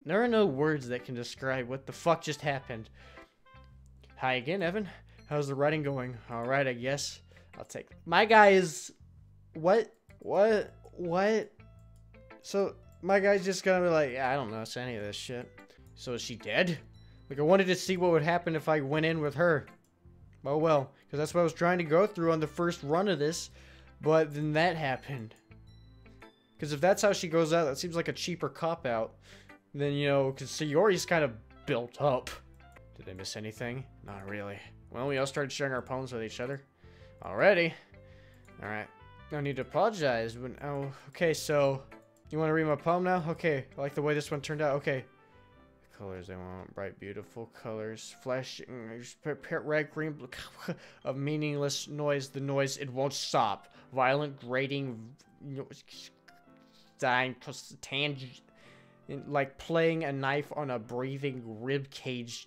There are no words that can describe what the fuck just happened. Hi again, Evan. How's the writing going? Alright, I guess. I'll take... My guy is... What? What? So, my guy's just gonna be like, yeah, I don't know any of this shit. So is she dead? Like, I wanted to see what would happen if I went in with her. Oh well, because that's what I was trying to go through on the first run of this. But then that happened. Because if that's how she goes out, that seems like a cheaper cop-out. Then, you know, because Sayori's kind of built up. Did I miss anything? Not really. Well, we all started sharing our poems with each other. Already? Alright. No need to apologize. But, oh, okay, so... You want to read my poem now? Okay, I like the way this one turned out. Okay. Colors I want. Bright, beautiful colors. Flashing. Red, green, blue. A meaningless noise. The noise, it won't stop. Violent, grating... Dying... Tangent... Like playing a knife on a breathing rib cage.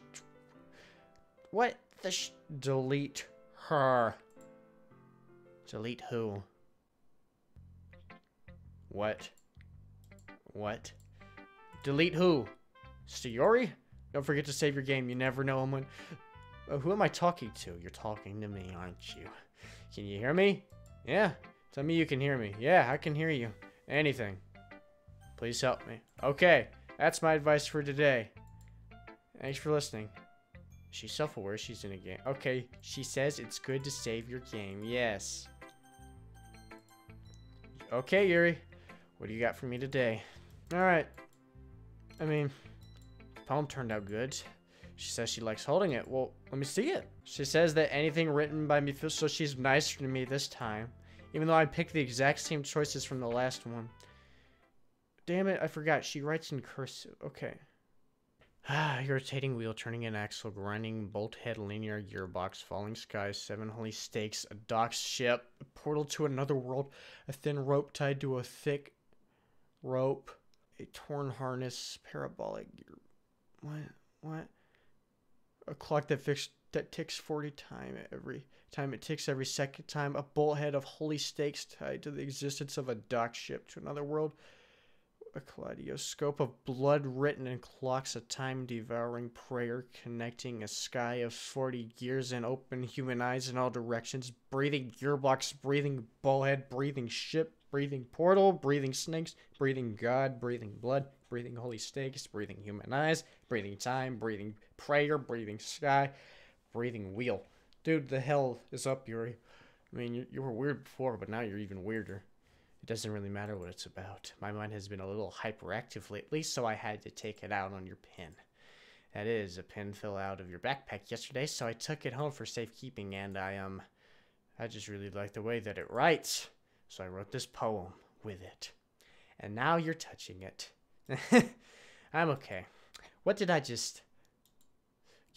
What the delete her. Delete who? What? What? Delete who? Sayori? Don't forget to save your game. You never know when... who am I talking to? You're talking to me, aren't you? Can you hear me? Yeah. Tell me you can hear me. Yeah, I can hear you. Anything. Please help me. Okay. That's my advice for today. Thanks for listening. She's self-aware. She's in a game. Okay. She says it's good to save your game. Yes. Okay, Yuri. What do you got for me today? Alright. I mean, the poem turned out good. She says she likes holding it. Well, let me see it. She says that anything written by me feels so she's nicer to me this time. Even though I picked the exact same choices from the last one. Damn it, I forgot. She writes in cursive. Okay. Irritating wheel, turning an axle, grinding bolt head, linear gearbox, falling skies, 7 holy stakes, a docked ship, a portal to another world, a thin rope tied to a thick rope, a torn harness, parabolic gear. What? A clock that ticks 40 times every time it ticks every second time, a bolt head of holy stakes tied to the existence of a docked ship to another world. A kaleidoscope of blood written in clocks, a time-devouring prayer connecting a sky of 40 gears and open human eyes in all directions, breathing gearbox, breathing bullhead, breathing ship, breathing portal, breathing snakes, breathing God, breathing blood, breathing holy stakes, breathing human eyes, breathing time, breathing prayer, breathing sky, breathing wheel. Dude, the hell is up, Yuri? I mean, you were weird before, but now you're even weirder. It doesn't really matter what it's about. My mind has been a little hyperactive lately, so I had to take it out on your pen. That is, a pen fell out of your backpack yesterday, so I took it home for safekeeping, and I just really like the way that it writes. So I wrote this poem with it. And now you're touching it. I'm okay. What did I just...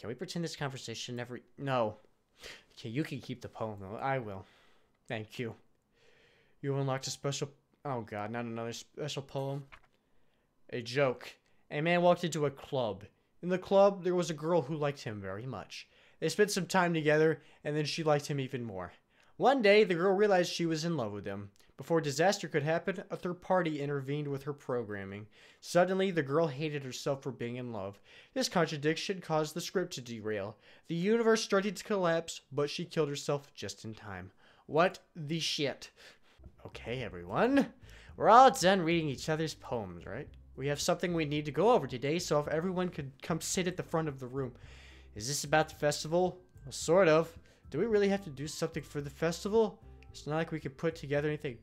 Can we pretend this conversation never... No. Okay, you can keep the poem, though. I will. Thank you. You unlocked a special... Oh god, not another special poem. A joke. A man walked into a club. In the club, there was a girl who liked him very much. They spent some time together, and then she liked him even more. One day, the girl realized she was in love with him. Before disaster could happen, a third party intervened with her programming. Suddenly, the girl hated herself for being in love. This contradiction caused the script to derail. The universe started to collapse, but she killed herself just in time. What the shit? Okay, everyone. We're all done reading each other's poems, right? We have something we need to go over today, so if everyone could come sit at the front of the room. Is this about the festival? Well, sort of. Do we really have to do something for the festival? It's not like we could put together anything.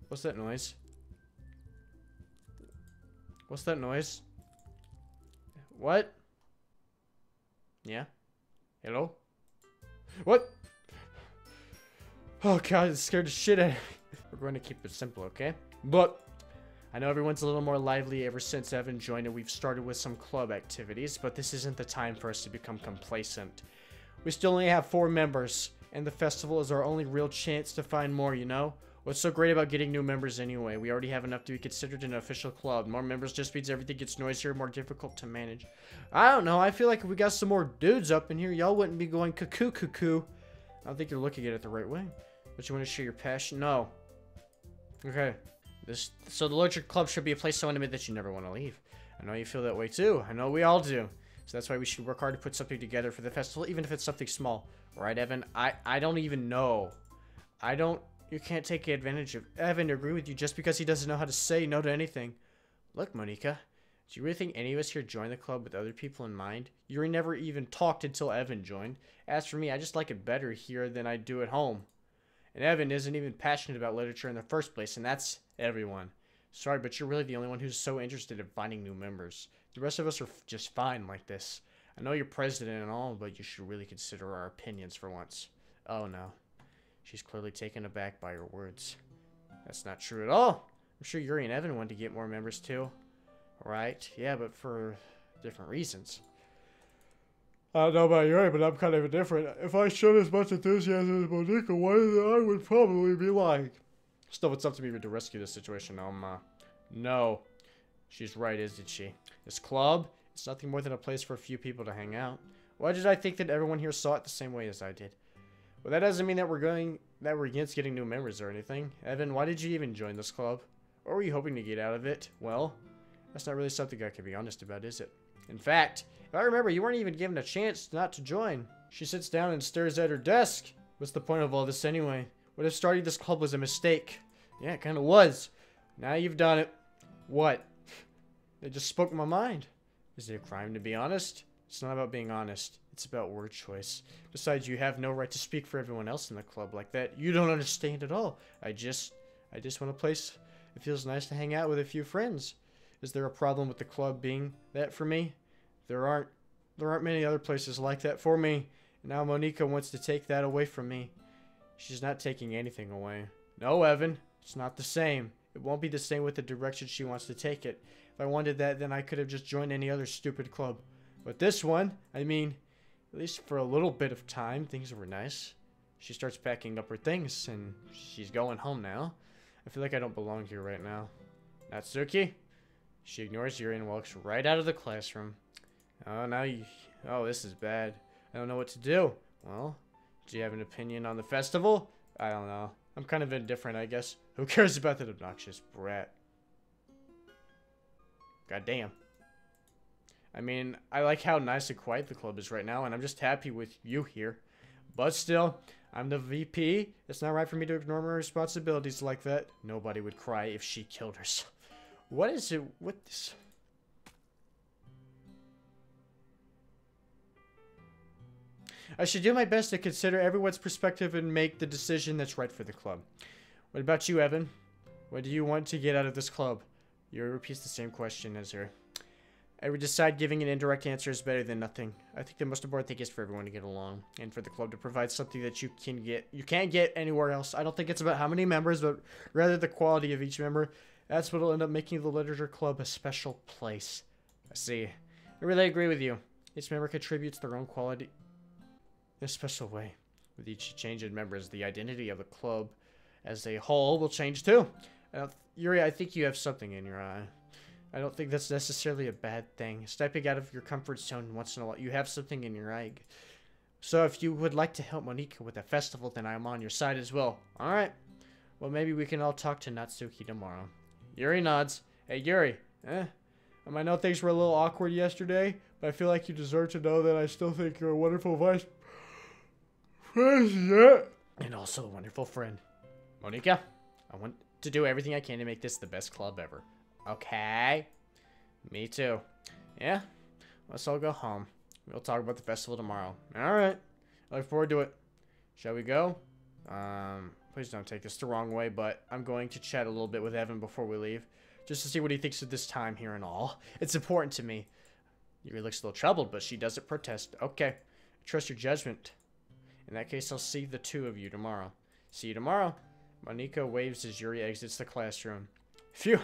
What's that noise? What's that noise? What? Yeah? Hello? What? Oh god, it scared the shit out of me. We're going to keep it simple, okay? But I know everyone's a little more lively ever since Evan joined and we've started with some club activities, but this isn't the time for us to become complacent. We still only have 4 members, and the festival is our only real chance to find more, you know? What's so great about getting new members anyway? We already have enough to be considered an official club. More members just means everything gets noisier, more difficult to manage. I don't know, I feel like if we got some more dudes up in here, y'all wouldn't be going cuckoo cuckoo. I don't think you're looking at it the right way. But you want to share your passion? No. Okay. So the Electric Club should be a place so intimate that you never want to leave. I know you feel that way too. I know we all do. So that's why we should work hard to put something together for the festival, even if it's something small. Right, Evan? I don't even know. You can't take advantage of Evan to agree with you just because he doesn't know how to say no to anything. Look, Monica, do you really think any of us here joined the club with other people in mind? Yuri never even talked until Evan joined. As for me, I just like it better here than I do at home. And Evan isn't even passionate about literature in the first place, and that's everyone. Sorry, but you're really the only one who's so interested in finding new members. The rest of us are just fine like this. I know you're president and all, but you should really consider our opinions for once. Oh no. She's clearly taken aback by her words. That's not true at all. I'm sure Yuri and Evan want to get more members too. Right? Yeah, but for different reasons. I don't know about Yuri, but I'm kind of indifferent. If I showed as much enthusiasm as Monica wanted, I would probably be lying. Still, it's up to me to rescue this situation, Alma. No. She's right, isn't she? This club, it's nothing more than a place for a few people to hang out. Why did I think that everyone here saw it the same way as I did? Well, that doesn't mean that we're against getting new members or anything. Evan, why did you even join this club? What were you hoping to get out of it? Well, that's not really something I can be honest about, is it? In fact, if I remember, you weren't even given a chance not to join. She sits down and stares at her desk. What's the point of all this anyway? What if starting this club was a mistake? Yeah, it kind of was. Now you've done it. What? They just spoke my mind. Is it a crime to be honest? It's not about being honest. It's about word choice. Besides, you have no right to speak for everyone else in the club like that. You don't understand at all. I just want a place it feels nice to hang out with a few friends. Is there a problem with the club being that for me? There aren't many other places like that for me. And now Monica wants to take that away from me. She's not taking anything away. No, Evan. It's not the same. It won't be the same with the direction she wants to take it. If I wanted that, then I could have just joined any other stupid club. But this one, I mean, at least for a little bit of time, things were nice. She starts packing up her things, and she's going home now. I feel like I don't belong here right now. Natsuki? She ignores Yuri and walks right out of the classroom. Oh, this is bad. I don't know what to do. Well, do you have an opinion on the festival? I don't know. I'm kind of indifferent, I guess. Who cares about that obnoxious brat? God damn. I mean, I like how nice and quiet the club is right now, and I'm just happy with you here. But still, I'm the VP. It's not right for me to ignore my responsibilities like that. Nobody would cry if she killed herself. What is it with this? I should do my best to consider everyone's perspective and make the decision that's right for the club. What about you, Evan? What do you want to get out of this club? Yuri repeats the same question as her. I would decide giving an indirect answer is better than nothing. I think the most important thing is for everyone to get along, and for the club to provide something that you can't get anywhere else. I don't think it's about how many members, but rather the quality of each member. That's what will end up making the literature club a special place. I see. I really agree with you. Each member contributes their own quality in a special way. With each change in members, the identity of the club as a whole will change too. Yuri, I think you have something in your eye. I don't think that's necessarily a bad thing. Stepping out of your comfort zone once in a while, you have something in your eye. So if you would like to help Monica with the festival, then I'm on your side as well. Alright. Well, maybe we can all talk to Natsuki tomorrow. Yuri nods. Hey, Yuri. I know things were a little awkward yesterday, but I feel like you deserve to know that I still think you're a wonderful vice president. And also a wonderful friend. Monica, I want to do everything I can to make this the best club ever. Okay. Me too. Yeah? Let's all go home. We'll talk about the festival tomorrow. Alright. I look forward to it. Shall we go? Please don't take this the wrong way, but I'm going to chat a little bit with Evan before we leave. Just to see what he thinks of this time here and all. It's important to me. Yuri looks a little troubled, but she doesn't protest. Okay. I trust your judgment. In that case, I'll see the two of you tomorrow. See you tomorrow. Monica waves as Yuri exits the classroom. Phew.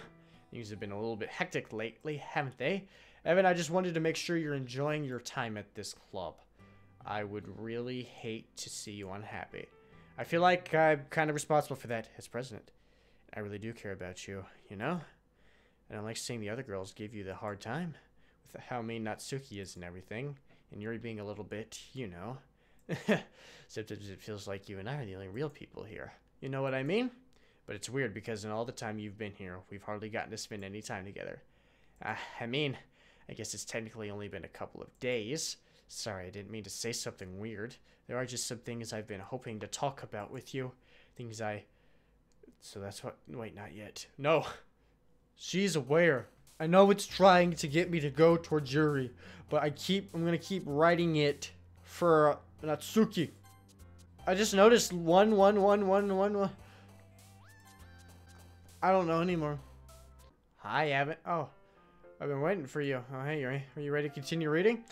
Things have been a little bit hectic lately, haven't they? Evan, I just wanted to make sure you're enjoying your time at this club. I would really hate to see you unhappy. I feel like I'm kind of responsible for that as president. I really do care about you, you know? I don't like seeing the other girls give you the hard time with how mean Natsuki is and everything, and Yuri being a little bit, you know. Sometimes it feels like you and I are the only real people here. You know what I mean? But it's weird because in all the time you've been here, we've hardly gotten to spend any time together. I mean, I guess it's technically only been a couple of days. Sorry, I didn't mean to say something weird. There are just some things I've been hoping to talk about with you. So that's what... Wait, not yet. No. She's aware. I know it's trying to get me to go towards Yuri, but I'm gonna keep writing it for Natsuki. I just noticed 1, 1, 1, 1, 1, 1. I don't know anymore. Hi, Evan. Oh, I've been waiting for you. Oh, hey, Yuri. Are you ready to continue reading?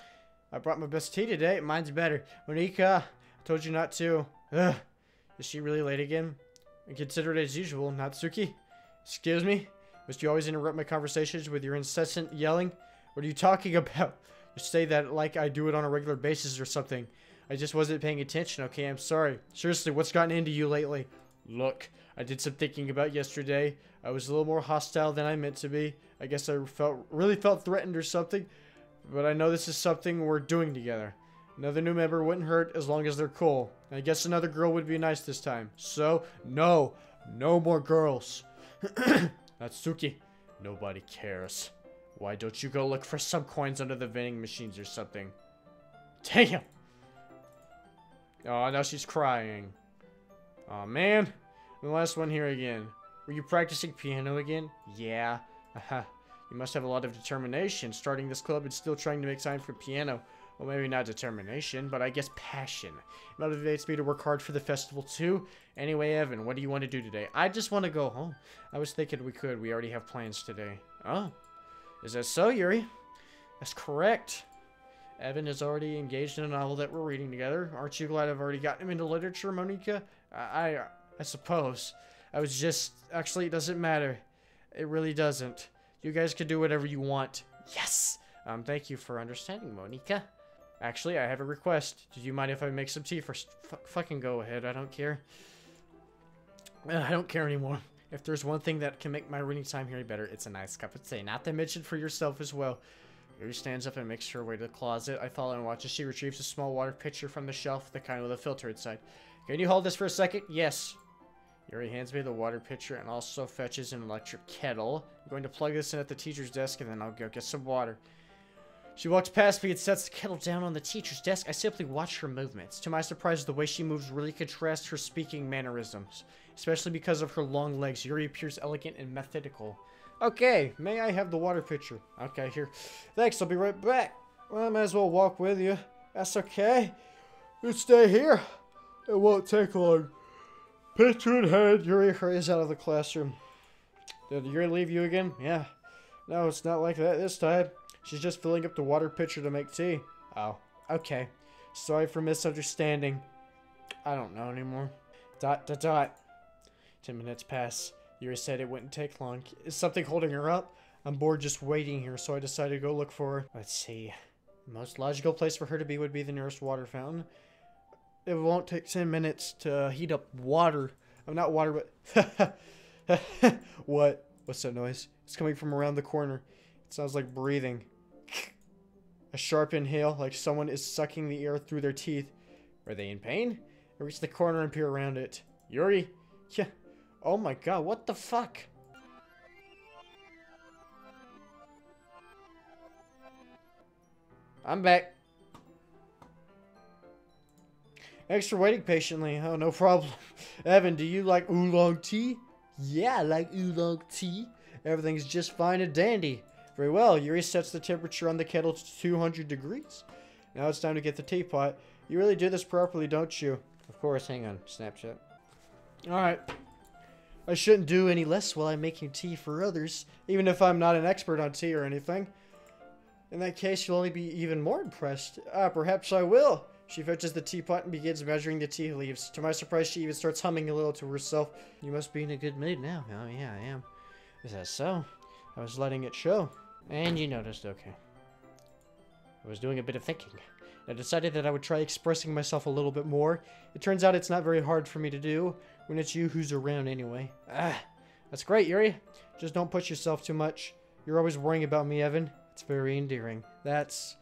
I brought my best tea today. Mine's better. Monika, I told you not to. Ugh. Is she really late again? And consider it as usual, Natsuki. Excuse me? Must you always interrupt my conversations with your incessant yelling? What are you talking about? You say that like I do it on a regular basis or something. I just wasn't paying attention, okay? I'm sorry. Seriously, what's gotten into you lately? Look, I did some thinking about yesterday. I was a little more hostile than I meant to be. I guess I really felt threatened or something. But I know this is something we're doing together. Another new member wouldn't hurt as long as they're cool. I guess another girl would be nice this time. So, no more girls. Natsuki, nobody cares. Why don't you go look for some coins under the vending machines or something? Damn! Oh, now she's crying. Oh man, the last one here again. Were you practicing piano again? Yeah. You must have a lot of determination, starting this club and still trying to make time for piano. Well, maybe not determination, but I guess passion. It motivates me to work hard for the festival too. Anyway, Evan, what do you want to do today? I just want to go home. I was thinking we could. We already have plans today. Oh, is that so, Yuri? That's correct. Evan is already engaged in a novel that we're reading together. Aren't you glad I've already gotten him into literature, Monika? I suppose. I was just... Actually, it doesn't matter. It really doesn't. You guys can do whatever you want. Yes! Thank you for understanding, Monika. Actually, I have a request. Do you mind if I make some tea first? Fucking go ahead. I don't care. I don't care anymore. If there's one thing that can make my reading time here better, it's a nice cup of tea. Not to mention for yourself as well. Yuri stands up and makes her way to the closet. I follow and watch as she retrieves a small water pitcher from the shelf, the kind with a filter inside. Can you hold this for a second? Yes. Yuri hands me the water pitcher and also fetches an electric kettle. I'm going to plug this in at the teacher's desk and then I'll go get some water. She walks past me and sets the kettle down on the teacher's desk. I simply watch her movements. To my surprise, the way she moves really contrasts her speaking mannerisms. Especially because of her long legs. Yuri appears elegant and methodical. Okay, may I have the water pitcher? Okay, here. Thanks, I'll be right back. Well, I might as well walk with you. That's okay. You stay here. It won't take long. Pitcher in hand, Yuri hurries out of the classroom. Did Yuri leave you again? Yeah. No, it's not like that this time. She's just filling up the water pitcher to make tea. Oh, okay. Sorry for misunderstanding. I don't know anymore. ... 10 minutes pass. Yuri said it wouldn't take long. Is something holding her up? I'm bored just waiting here, so I decided to go look for her. Let's see. The most logical place for her to be would be the nearest water fountain. It won't take 10 minutes to heat up water. I'm not water, but... What? What's that noise? It's coming from around the corner. It sounds like breathing. A sharp inhale, like someone is sucking the air through their teeth. Are they in pain? I reach the corner and peer around it. Yuri? Yeah. Oh my god, what the fuck? I'm back. Thanks for waiting patiently. Oh, no problem. Evan, do you like oolong tea? Yeah, I like oolong tea. Everything's just fine and dandy. Very well. Yuri sets the temperature on the kettle to 200 degrees. Now it's time to get the teapot. You really do this properly, don't you? Of course. Hang on. Snapchat. Alright. I shouldn't do any less while I'm making tea for others, even if I'm not an expert on tea or anything. In that case, you'll only be even more impressed. Perhaps I will. She fetches the teapot and begins measuring the tea leaves. To my surprise, she even starts humming a little to herself. You must be in a good mood now. Oh, yeah, I am. Is that so? I was letting it show. And you noticed, okay. I was doing a bit of thinking. I decided that I would try expressing myself a little bit more. It turns out it's not very hard for me to do, when it's you who's around anyway. That's great, Yuri. Just don't push yourself too much. You're always worrying about me, Evan. It's very endearing. That's...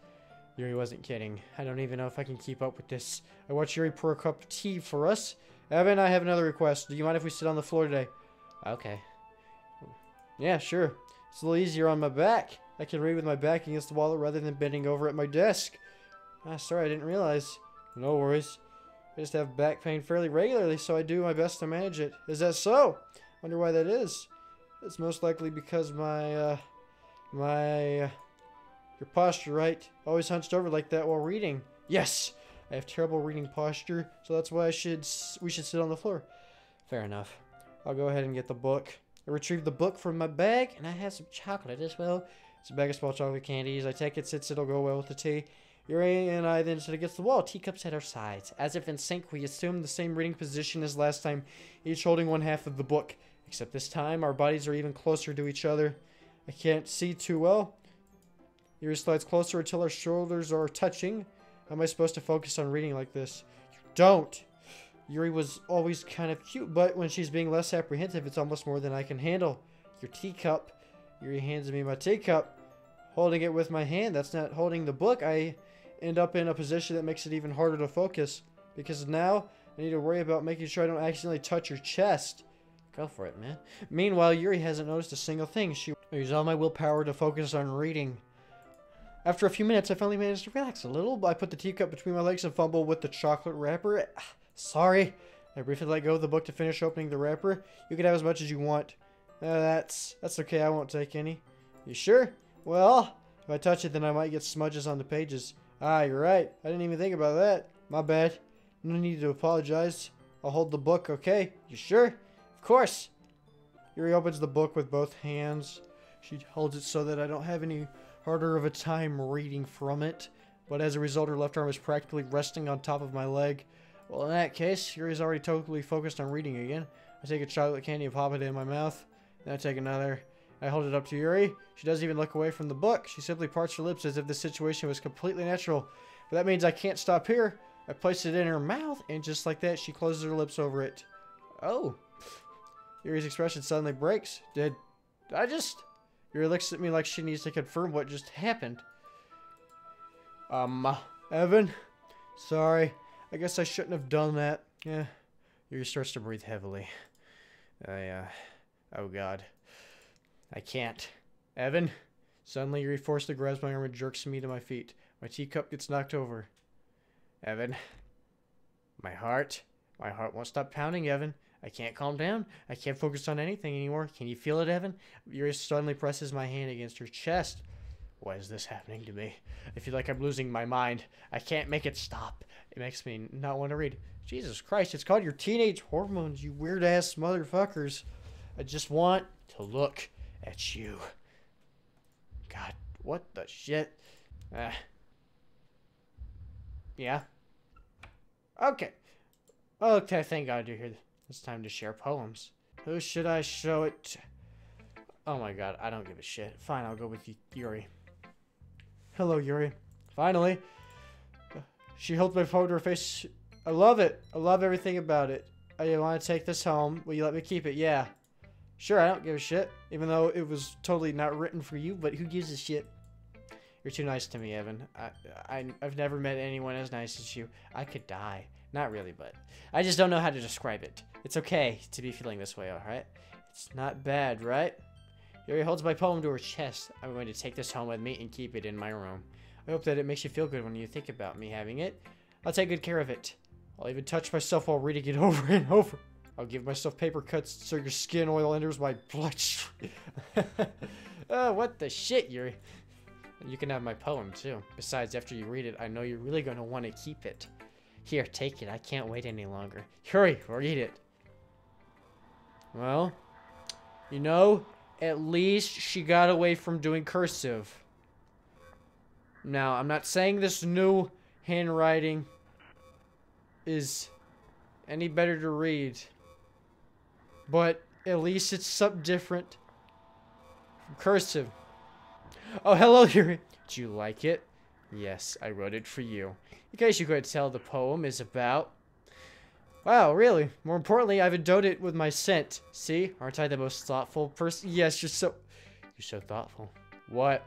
Yuri wasn't kidding. I don't even know if I can keep up with this. I watch Yuri pour a cup of tea for us. Evan, I have another request. Do you mind if we sit on the floor today? Okay. Yeah, sure. It's a little easier on my back. I can read with my back against the wall rather than bending over at my desk. Ah, sorry, I didn't realize. No worries. I just have back pain fairly regularly, so I do my best to manage it. Is that so? Wonder why that is. It's most likely because your posture, right? Always hunched over like that while reading. Yes! I have terrible reading posture, so that's why we should sit on the floor. Fair enough. I'll go ahead and get the book. I retrieve the book from my bag, and I have some chocolate as well. It's a bag of small chocolate candies. I take it since it'll go well with the tea. Yuri and I then sit against the wall, teacups at our sides. As if in sync, we assume the same reading position as last time, each holding one half of the book. Except this time, our bodies are even closer to each other. I can't see too well. Yuri slides closer until our shoulders are touching. How am I supposed to focus on reading like this? You don't! Yuri was always kind of cute, but when she's being less apprehensive, it's almost more than I can handle. Your teacup. Yuri hands me my teacup. Holding it with my hand, that's not holding the book. I end up in a position that makes it even harder to focus. Because now, I need to worry about making sure I don't accidentally touch your chest. Go for it, man. Meanwhile, Yuri hasn't noticed a single thing. I use all my willpower to focus on reading. After a few minutes, I finally managed to relax a little. I put the teacup between my legs and fumble with the chocolate wrapper. Sorry. I briefly let go of the book to finish opening the wrapper. You can have as much as you want. That's okay. I won't take any. You sure? Well, if I touch it, then I might get smudges on the pages. Ah, you're right. I didn't even think about that. My bad. No need to apologize. I'll hold the book, okay? You sure? Of course. Yuri opens the book with both hands. She holds it so that I don't have any harder of a time reading from it. But as a result, her left arm is practically resting on top of my leg. Well, in that case, Yuri's already totally focused on reading again. I take a chocolate candy and pop it in my mouth. Then I take another. I hold it up to Yuri. She doesn't even look away from the book. She simply parts her lips as if the situation was completely natural. But that means I can't stop here. I place it in her mouth, and just like that, she closes her lips over it. Oh. Yuri's expression suddenly breaks. Did I just... Yuri looks at me like she needs to confirm what just happened. Evan? Sorry. I guess I shouldn't have done that. Yeah. Yuri starts to breathe heavily. Oh God. I can't. Evan? Suddenly, Yuri forcibly grabs my arm and jerks me to my feet. My teacup gets knocked over. Evan? My heart? My heart won't stop pounding, Evan. I can't calm down. I can't focus on anything anymore. Can you feel it, Evan? Yuri suddenly presses my hand against her chest. Why is this happening to me? I feel like I'm losing my mind. I can't make it stop. It makes me not want to read. Jesus Christ, it's called your teenage hormones, you weird-ass motherfuckers. I just want to look at you. God, what the shit? Yeah? Okay. Okay, thank God you're here. It's time to share poems. Who should I show it to? Oh my God, I don't give a shit. Fine, I'll go with Yuri. Hello, Yuri. Finally. She holds my phone to her face. I love it. I love everything about it. I want to take this home. Will you let me keep it? Yeah. Sure, I don't give a shit. Even though it was totally not written for you, but who gives a shit? You're too nice to me, Evan. I've never met anyone as nice as you. I could die. Not really, but I just don't know how to describe it. It's okay to be feeling this way, alright? It's not bad, right? Yuri holds my poem to her chest. I'm going to take this home with me and keep it in my room. I hope that it makes you feel good when you think about me having it. I'll take good care of it. I'll even touch myself while reading it over and over. I'll give myself paper cuts so your skin oil enters my bloodstream. Oh, what the shit, Yuri? You can have my poem, too. Besides, after you read it, I know you're really going to want to keep it. Here, take it. I can't wait any longer. Hurry, read it. Well, you know, at least she got away from doing cursive. Now, I'm not saying this new handwriting is any better to read, but at least it's something different from cursive. Oh, hello, Yuri. Did you like it? Yes, I wrote it for you. In case you couldn't tell, the poem is about... Wow, really? More importantly, I've endowed it with my scent. See? Aren't I the most thoughtful person? Yes, you're so thoughtful. What?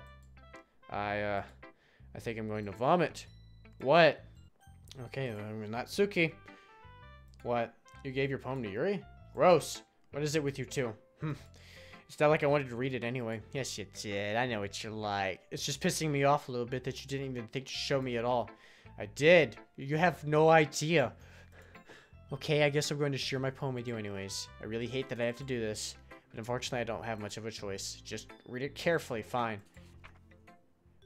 I think I'm going to vomit. What? Okay, Natsuki. What? You gave your poem to Yuri? Gross. What is it with you two? It's It's not like I wanted to read it anyway. Yes, you did. I know what you're like. It's just pissing me off a little bit that you didn't even think to show me at all. I did. You have no idea. Okay, I guess I'm going to share my poem with you anyways. I really hate that I have to do this, but unfortunately I don't have much of a choice. Just read it carefully, fine.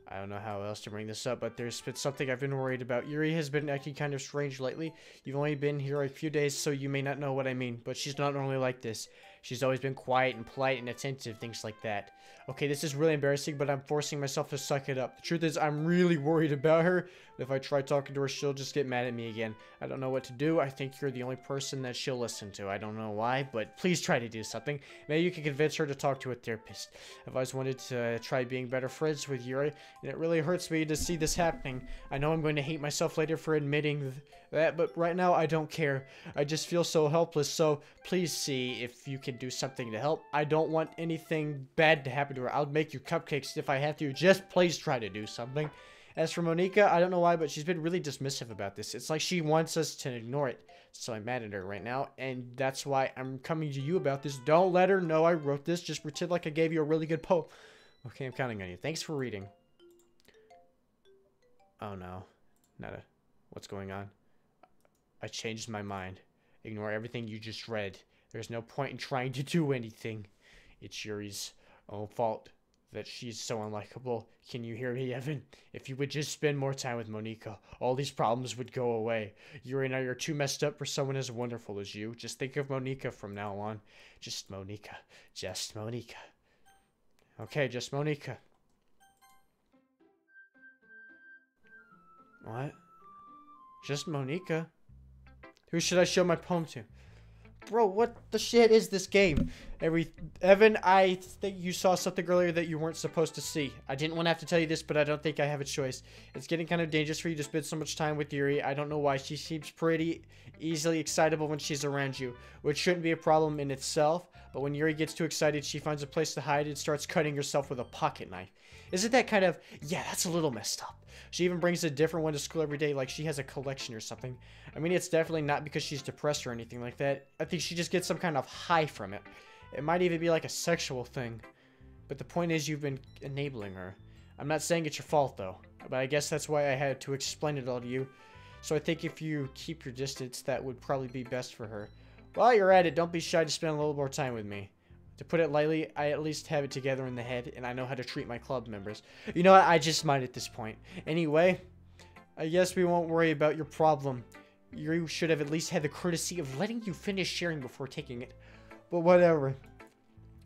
I don't know how else to bring this up, but there's been something I've been worried about. Yuri has been acting kind of strange lately. You've only been here a few days, so you may not know what I mean, but she's not normally like this. She's always been quiet and polite and attentive, things like that. Okay, this is really embarrassing, but I'm forcing myself to suck it up. The truth is, I'm really worried about her. If I try talking to her, she'll just get mad at me again. I don't know what to do. I think you're the only person that she'll listen to. I don't know why, but please try to do something. Maybe you can convince her to talk to a therapist. I've always wanted to try being better friends with Yuri, and it really hurts me to see this happening. I know I'm going to hate myself later for admitting that, but right now I don't care. I just feel so helpless, so please see if you can do something to help. I don't want anything bad to happen to her. I'll make you cupcakes if I have to. Just please try to do something. As for Monica, I don't know why, but she's been really dismissive about this. It's like she wants us to ignore it. So I'm mad at her right now, and that's why I'm coming to you about this. Don't let her know I wrote this. Just pretend like I gave you a really good poem. Okay, I'm counting on you. Thanks for reading. Oh no. What's going on? I changed my mind. Ignore everything you just read. There's no point in trying to do anything. It's Yuri's own fault that she's so unlikable. Can you hear me, Evan? If you would just spend more time with Monica, all these problems would go away. Yuri and I are too messed up for someone as wonderful as you. Just think of Monica from now on. Just Monica. Just Monica. Okay, just Monica. What? Just Monica? Who should I show my poem to? Bro, what the shit is this game? Evan, I think you saw something earlier that you weren't supposed to see. I didn't want to have to tell you this, but I don't think I have a choice. It's getting kind of dangerous for you to spend so much time with Yuri. I don't know why. She seems pretty easily excitable when she's around you, which shouldn't be a problem in itself, but when Yuri gets too excited, she finds a place to hide and starts cutting herself with a pocket knife. Isn't that kind of... Yeah, that's a little messed up. She even brings a different one to school every day, like she has a collection or something. I mean, it's definitely not because she's depressed or anything like that. I think she just gets some kind of high from it. It might even be like a sexual thing. But the point is, you've been enabling her. I'm not saying it's your fault, though. But I guess that's why I had to explain it all to you. So I think if you keep your distance, that would probably be best for her. While you're at it, don't be shy to spend a little more time with me. To put it lightly, I at least have it together in the head, and I know how to treat my club members. You know what? I just might at this point. Anyway, I guess we won't worry about your problem. You should have at least had the courtesy of letting you finish sharing before taking it. But whatever.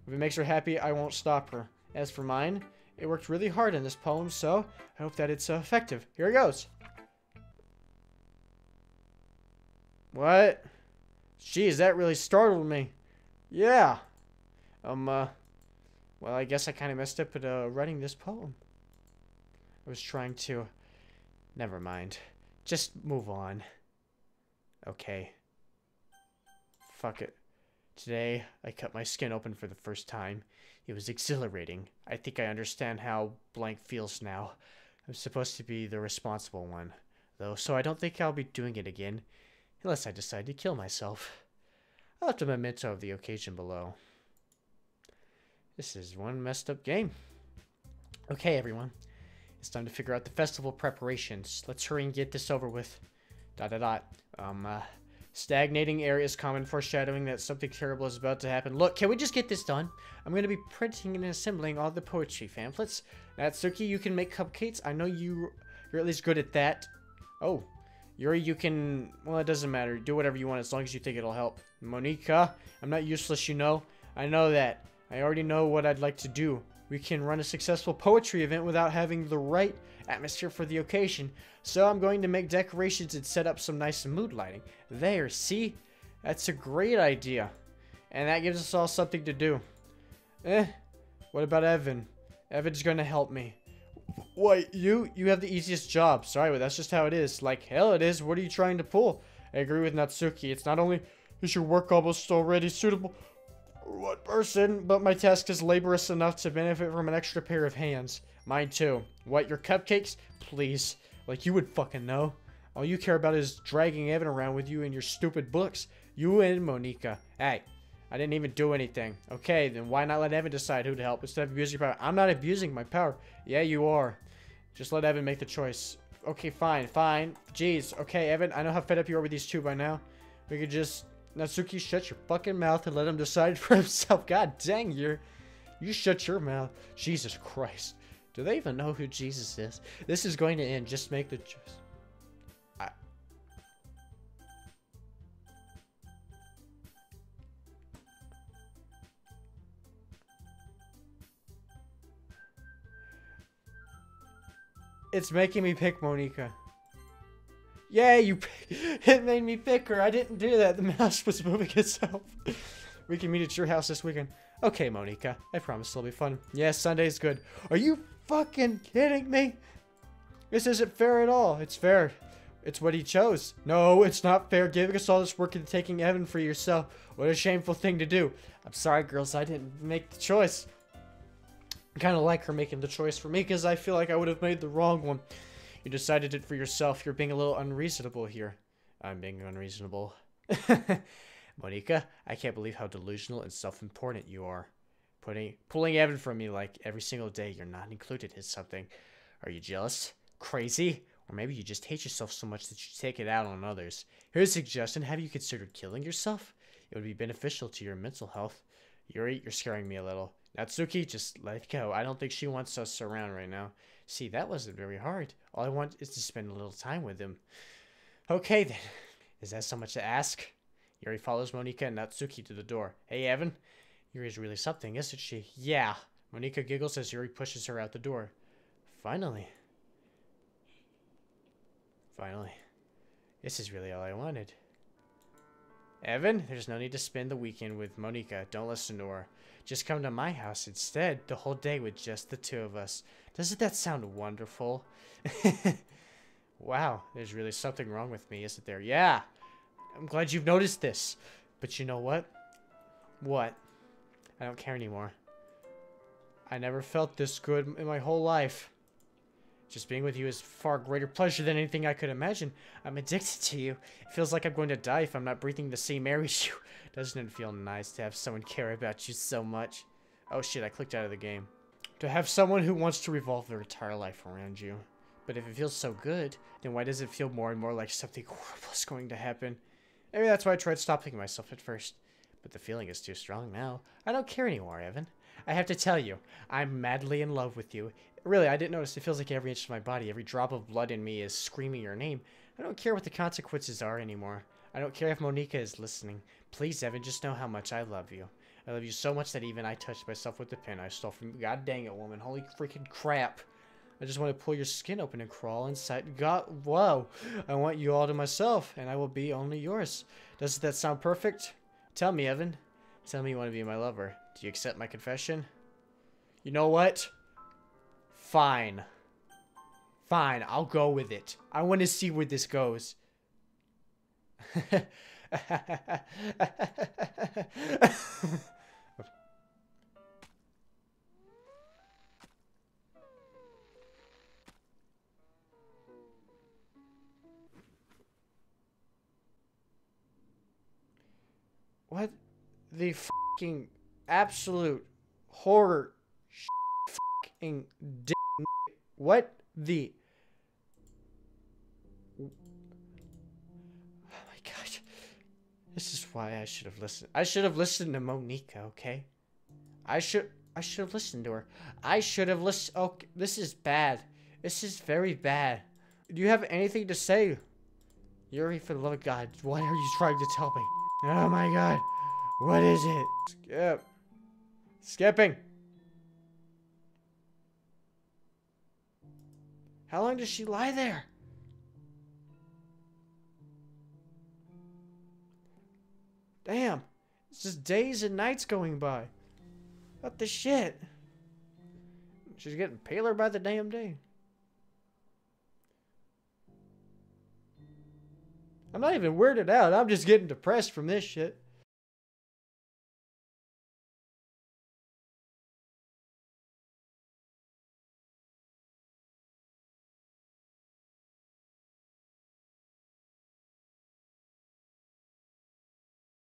If it makes her happy, I won't stop her. As for mine, it worked really hard in this poem, so I hope that it's effective. Here it goes. What? Jeez, that really startled me. Yeah. Well, I guess I kind of messed up at, writing this poem. I was trying to... Never mind. Just move on. Okay. Fuck it. Today, I cut my skin open for the first time. It was exhilarating. I think I understand how blank feels now. I'm supposed to be the responsible one, though, so I don't think I'll be doing it again. Unless I decide to kill myself. I'll have a memento of the occasion below. This is one messed up game. Okay, everyone. It's time to figure out the festival preparations. Let's hurry and get this over with. ... Stagnating areas, common foreshadowing that something terrible is about to happen. Look, can we just get this done? I'm going to be printing and assembling all the poetry pamphlets. Natsuki, you can make cupcakes. I know you're at least good at that. Oh, Yuri, you can... Well, it doesn't matter. Do whatever you want as long as you think it'll help. Monica, I'm not useless, you know. I know that. I already know what I'd like to do. We can run a successful poetry event without having the right atmosphere for the occasion. So I'm going to make decorations and set up some nice mood lighting. There, see? That's a great idea. And that gives us all something to do. What about Evan? Evan's going to help me. Wait, you have the easiest job. Sorry, but that's just how it is. Like hell it is. What are you trying to pull? I agree with Natsuki. It's not only is your work almost already suitable for one person, but my task is laborious enough to benefit from an extra pair of hands. Mine too. What, your cupcakes? Please. Like you would fucking know. All you care about is dragging Evan around with you and your stupid books. You and Monica. Hey, I didn't even do anything. Okay, then why not let Evan decide who to help instead of abusing your power? I'm not abusing my power. Yeah, you are. Just let Evan make the choice. Okay, fine, fine. Jeez. Okay, Evan, I know how fed up you are with these two by now. We could just... Natsuki, shut your fucking mouth and let him decide for himself. God dang, you shut your mouth. Jesus Christ. Do they even know who Jesus is? This is going to end. Just make the choice. It's making me pick Monica. Yay, it made me pick her. I didn't do that. The mouse was moving itself. We can meet at your house this weekend. Okay, Monica. I promise it'll be fun. Yes, Sunday's good. Are you fucking kidding me? This isn't fair at all. It's fair. It's what he chose. No, it's not fair. Giving us all this work and taking Evan for yourself. What a shameful thing to do. I'm sorry, girls. I didn't make the choice. I kind of like her making the choice for me because I feel like I would have made the wrong one. You decided it for yourself. You're being a little unreasonable here. I'm being unreasonable. Monica, I can't believe how delusional and self-important you are. Pulling Evan from me like every single day you're not included is something. Are you jealous? Crazy? Or maybe you just hate yourself so much that you take it out on others. Here's a suggestion. Have you considered killing yourself? It would be beneficial to your mental health. Yuri, you're scaring me a little. Natsuki, just let it go. I don't think she wants us around right now. See, that wasn't very hard. All I want is to spend a little time with him. Okay, then. Is that so much to ask? Yuri follows Monica and Natsuki to the door. Hey, Evan. Yuri's really something, isn't she? Yeah. Monica giggles as Yuri pushes her out the door. Finally. Finally. This is really all I wanted. Evan, there's no need to spend the weekend with Monica. Don't listen to her. Just come to my house instead, the whole day with just the two of us. Doesn't that sound wonderful? Wow, there's really something wrong with me, isn't there? Yeah, I'm glad you've noticed this. But you know what? What? I don't care anymore. I never felt this good in my whole life. Just being with you is far greater pleasure than anything I could imagine. I'm addicted to you. It feels like I'm going to die if I'm not breathing the same air as you. Doesn't it feel nice to have someone care about you so much? Oh shit, I clicked out of the game. To have someone who wants to revolve their entire life around you. But if it feels so good, then why does it feel more and more like something horrible is going to happen? Maybe that's why I tried stopping myself at first. But the feeling is too strong now. I don't care anymore, Evan. I have to tell you, I'm madly in love with you. Really, I didn't notice. It feels like every inch of my body, every drop of blood in me is screaming your name. I don't care what the consequences are anymore. I don't care if Monica is listening. Please, Evan, just know how much I love you. I love you so much that even I touched myself with the pen I stole from you. God dang it, woman. Holy freaking crap. I just want to pull your skin open and crawl inside. God, whoa. I want you all to myself, and I will be only yours. Doesn't that sound perfect? Tell me, Evan. Tell me you want to be my lover. Do you accept my confession? You know what? Fine. Fine, I'll go with it. I want to see where this goes. What the fucking absolute horror fucking what the oh my gosh, this is why I should have listened. I should have listened to Monica. Okay, I should have listened to her. I should have listened. Okay, this is bad. This is very bad. Do you have anything to say? Yuri, for the love of God, what are you trying to tell me? Oh my God, what is it? Skip. Skipping. How long does she lie there? Damn. It's just days and nights going by. What the shit? She's getting paler by the damn day. I'm not even weirded out. I'm just getting depressed from this shit.